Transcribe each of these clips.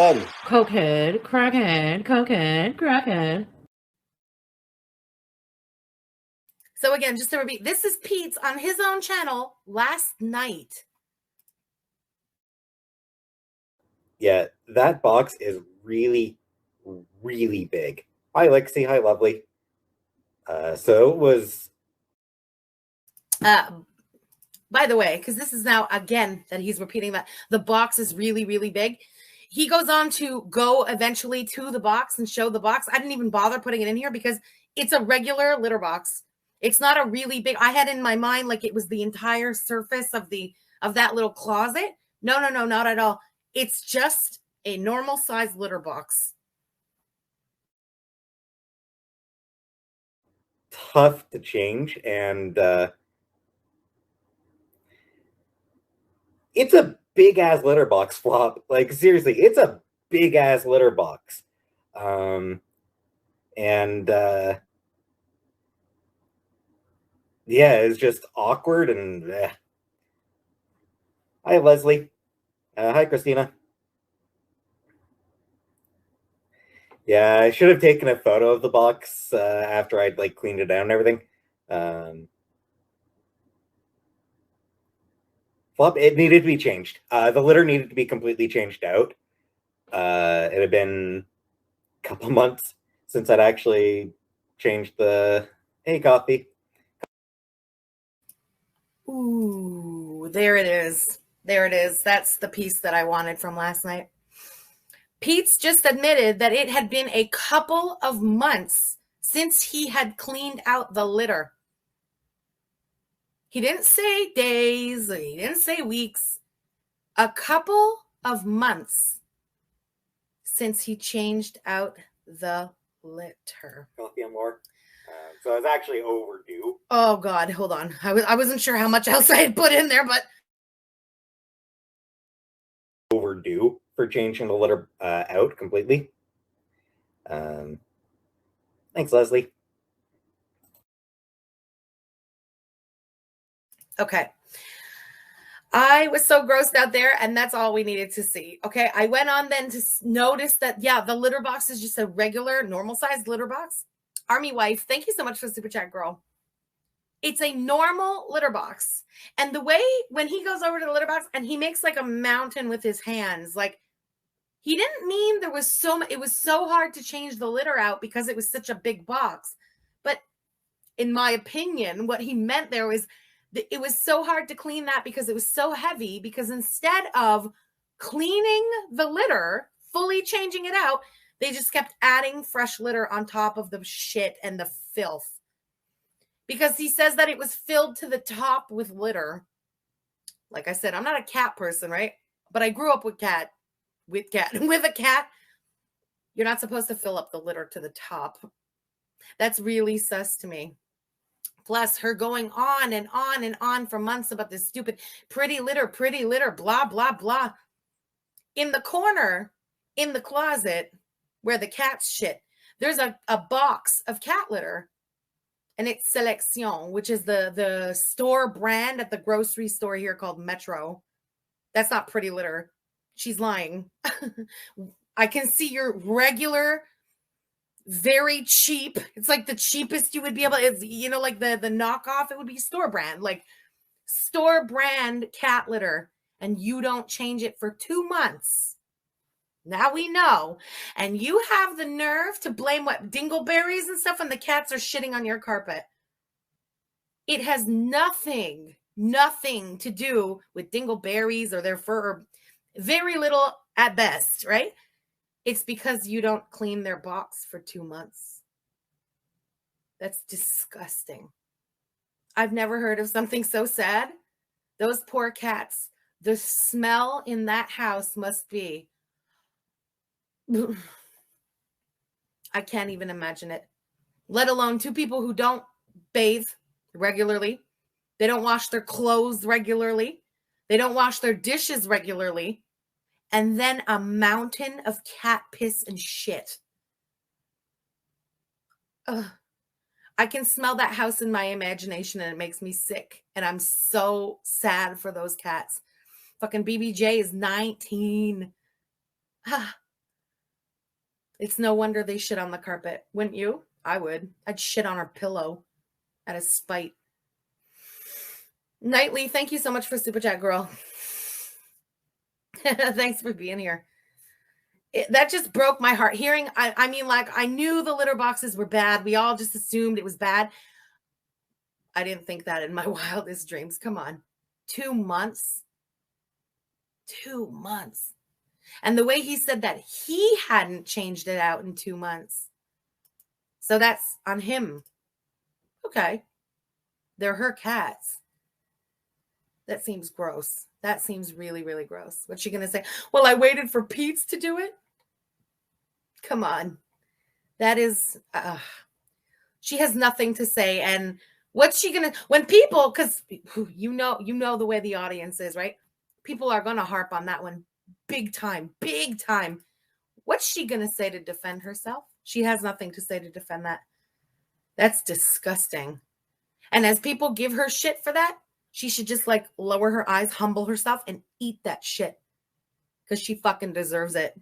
again. Cokehead, crackhead, cokehead, crackhead. So again, just to repeat, this is Peetz on his own channel last night. Yeah, that box is really, really big. Hi, Lexi. Hi, Lovely. So it was... By the way, because this is now, again, that he's repeating that the box is really, really big. He goes on to go eventually to the box and show the box. I didn't even bother putting it in here because it's a regular litter box. It's not a really big, I had in my mind like it was the entire surface of that little closet. No, not at all. It's just a normal size litter box. Tough to change, and it's a big ass litter box, Flop. Like, seriously, it's a big ass litter box. Yeah, it's just awkward and Hi, Leslie. Hi, Christina. Yeah, I should have taken a photo of the box after I'd like cleaned it down and everything. Flop, it needed to be changed. The litter needed to be completely changed out. It had been a couple months since I'd actually changed the... Hey, coffee. Ooh, there it is. There it is. That's the piece that I wanted from last night. Peetz just admitted that it had been a couple of months since he had cleaned out the litter. He didn't say days, he didn't say weeks. A couple of months since he changed out the litter. Coffee and more. So I was actually overdue. Oh, God, hold on. I wasn't sure how much else I had put in there, but... Overdue for changing the litter out completely. Thanks, Leslie. Okay. I was so grossed out there, and that's all we needed to see. Okay. I went on then to notice that, yeah, the litter box is just a regular, normal-sized litter box. Army Wife, thank you so much for the super chat, girl. It's a normal litter box. And the way when he goes over to the litter box and he makes like a mountain with his hands, like he didn't mean there was so much, it was so hard to change the litter out because it was such a big box. But in my opinion, what he meant there was it was so hard to clean that because it was so heavy, because instead of cleaning the litter, fully changing it out, they just kept adding fresh litter on top of the shit and the filth. Because he says that it was filled to the top with litter. Like I said, I'm not a cat person, right? But I grew up with a cat. You're not supposed to fill up the litter to the top. That's really sus to me. Plus, her going on and on and on for months about this stupid pretty litter, blah, blah, blah. In the corner, in the closet, where the cats shit, there's a box of cat litter. And it's Selection, which is the store brand at the grocery store here called Metro. That's not pretty litter. She's lying. I can see your regular, very cheap. It's like the cheapest you would be able to, you know, like the knockoff, it would be store brand, like store brand cat litter. And you don't change it for 2 months. Now we know. And you have the nerve to blame what dingleberries and stuff when the cats are shitting on your carpet. It has nothing to do with dingleberries or their fur, or very little at best, right? It's because you don't clean their box for 2 months. That's disgusting. I've never heard of something so sad. Those poor cats, the smell in that house must be... I can't even imagine it. Let alone 2 people who don't bathe regularly. They don't wash their clothes regularly. They don't wash their dishes regularly. And then a mountain of cat piss and shit. Ugh. I can smell that house in my imagination and it makes me sick. And I'm so sad for those cats. Fucking BBJ is 19. It's no wonder they shit on the carpet. Wouldn't you? I would. I'd shit on her pillow out of spite. Nightly, thank you so much for Super Chat, girl. Thanks for being here. That just broke my heart. Hearing, I mean, like, I knew the litter boxes were bad. We all just assumed it was bad. I didn't think that in my wildest dreams. Come on. 2 months. 2 months. And the way he said that he hadn't changed it out in 2 months. So that's on him. Okay. They're her cats. That seems gross. That seems really, really gross. What's she going to say? Well, I waited for Peetz to do it. Come on. That is, she has nothing to say. And what's she going to, when people, because you know the way the audience is, right? People are going to harp on that one big time, big time. What's she going to say to defend herself? She has nothing to say to defend that. That's disgusting. And as people give her shit for that, she should just like lower her eyes, humble herself, and eat that shit. Because she fucking deserves it.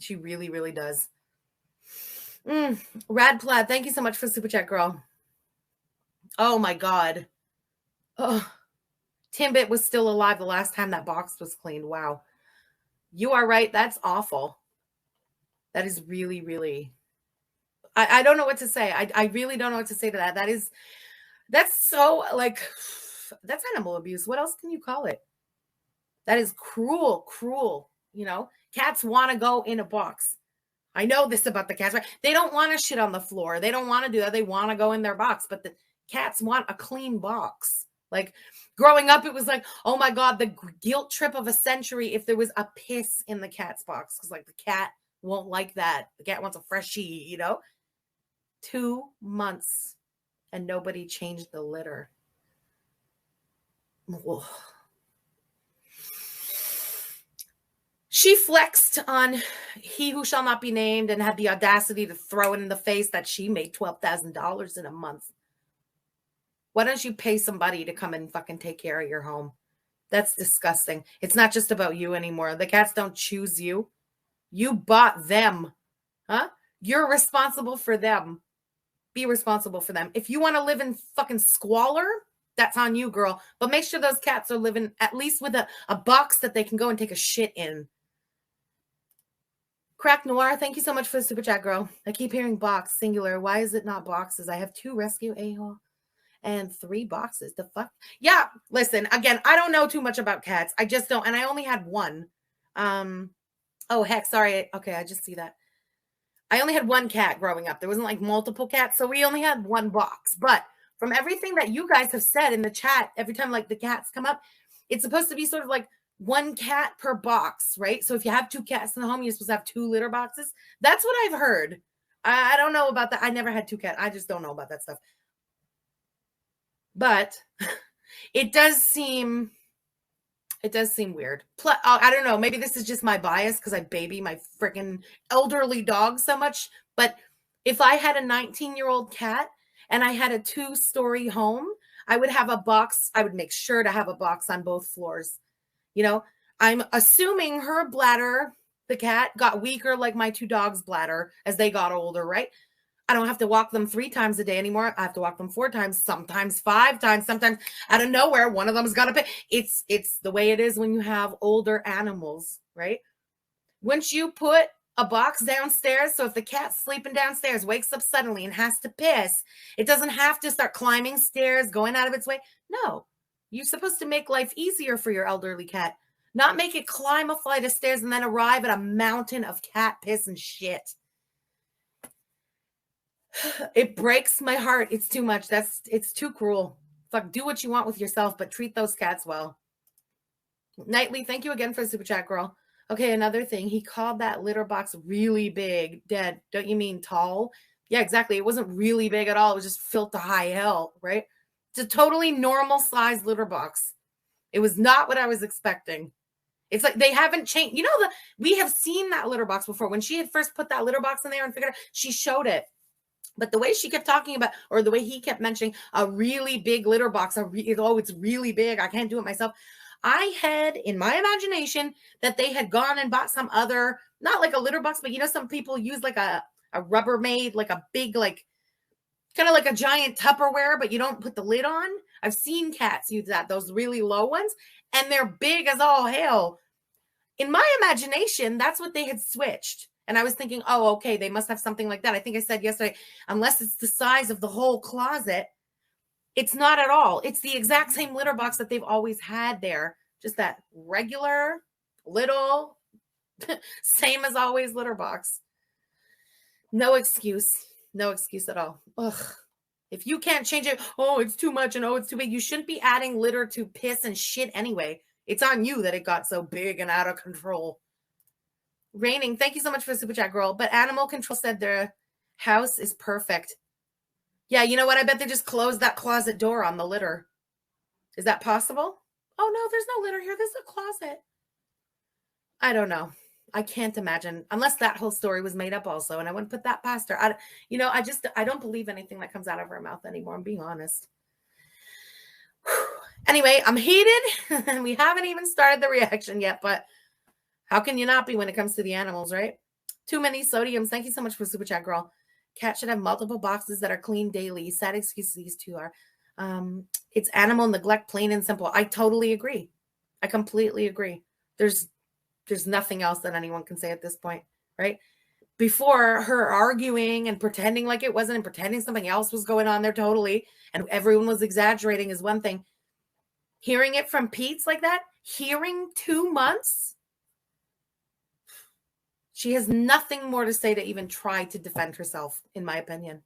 She really, really does. Rad Plaid, thank you so much for Super Chat, girl. Oh my God. Oh, Timbit was still alive the last time that box was cleaned. Wow. You are right. That's awful. That is really, really. I don't know what to say. I really don't know what to say to that. That's so like, that's animal abuse. What else can you call it? That is cruel, cruel. You know, cats want to go in a box. I know this about the cats, right? They don't want to shit on the floor. They don't want to do that. They want to go in their box, but the cats want a clean box. Like growing up, it was like, oh my God, the guilt trip of a century if there was a piss in the cat's box. Because like the cat won't like that. The cat wants a freshie, you know? 2 months and nobody changed the litter. Whoa. She flexed on He Who Shall Not Be Named and had the audacity to throw it in the face that she made $12,000 in a month. Why don't you pay somebody to come and fucking take care of your home? That's disgusting. It's not just about you anymore. The cats don't choose you. You bought them. Huh? You're responsible for them. Be responsible for them. If you want to live in fucking squalor, that's on you, girl. But make sure those cats are living at least with a box that they can go and take a shit in. Crack Noir, thank you so much for the Super Chat, girl. I keep hearing box, singular. Why is it not boxes? I have 2 rescue a-hole and 3 boxes. The fuck? Yeah, listen, again, I don't know too much about cats. I just don't. And I only had 1. Oh, heck, sorry. Okay, I just see that. I only had 1 cat growing up. There wasn't like multiple cats. So we only had 1 box. But from everything that you guys have said in the chat, every time like the cats come up, it's supposed to be sort of like 1 cat per box, right? So if you have 2 cats in the home, you're supposed to have 2 litter boxes. That's what I've heard. I don't know about that. I never had 2 cats. I just don't know about that stuff. But it does seem weird. I don't know. Maybe this is just my bias because I baby my freaking elderly dog so much. But if I had a 19-year-old cat and I had a 2-story home, I would have a box. I would make sure to have a box on both floors. You know, I'm assuming her bladder, the cat, got weaker like my 2 dogs' bladder as they got older, right? I don't have to walk them 3 times a day anymore. I have to walk them 4 times, sometimes 5 times, sometimes out of nowhere, one of them's got to pay. It's the way it is when you have older animals, right? Once you put a box downstairs, so if the cat's sleeping downstairs, wakes up suddenly and has to piss, it doesn't have to start climbing stairs, going out of its way. No, you're supposed to make life easier for your elderly cat, not make it climb a flight of stairs and then arrive at a mountain of cat piss and shit. It breaks my heart. It's too much. It's too cruel. Fuck, do what you want with yourself, but treat those cats well. Nightly, thank you again for the Super Chat, girl. Okay, another thing. He called that litter box really big. Dead. Don't you mean tall? Yeah, exactly. It wasn't really big at all. It was just filled to high hell, right? It's a totally normal size litter box. It was not what I was expecting. It's like they haven't changed. You know, we have seen that litter box before. When she had first put that litter box in there and figured out, she showed it. But the way she kept talking about, or the way he kept mentioning a really big litter box, it's really big. I can't do it myself. I had in my imagination that they had gone and bought some other, not like a litter box, but you know, some people use like a Rubbermaid, like a big, like kind of like a giant Tupperware, but you don't put the lid on. I've seen cats use that, those really low ones, and they're big as all hell. In my imagination, that's what they had switched. And I was thinking, oh, okay, they must have something like that. I think I said yesterday, unless it's the size of the whole closet, it's not at all. It's the exact same litter box that they've always had there. Just that regular, little, same as always litter box. No excuse. No excuse at all. Ugh. If you can't change it, oh, it's too much and oh, it's too big. You shouldn't be adding litter to piss and shit anyway. It's on you that it got so big and out of control. Raining, thank you so much for the super chat, girl. But Animal Control said their house is perfect. Yeah, you know what? I bet they just closed that closet door on the litter. Is that possible? Oh, no, there's no litter here. There's a closet. I don't know. I can't imagine, unless that whole story was made up also, and I wouldn't put that past her. I don't believe anything that comes out of her mouth anymore. I'm being honest. Anyway, I'm heated, and we haven't even started the reaction yet, but how can you not be when it comes to the animals, right? Too many sodiums. Thank you so much for super chat, girl. Cat should have multiple boxes that are cleaned daily. Sad excuse these two are. It's animal neglect, plain and simple. I totally agree. I completely agree. There's nothing else that anyone can say at this point, right? Before, her arguing and pretending like it wasn't and pretending something else was going on there totally, and everyone was exaggerating is one thing. Hearing it from Peetz like that, hearing 2 months, she has nothing more to say to even try to defend herself, in my opinion.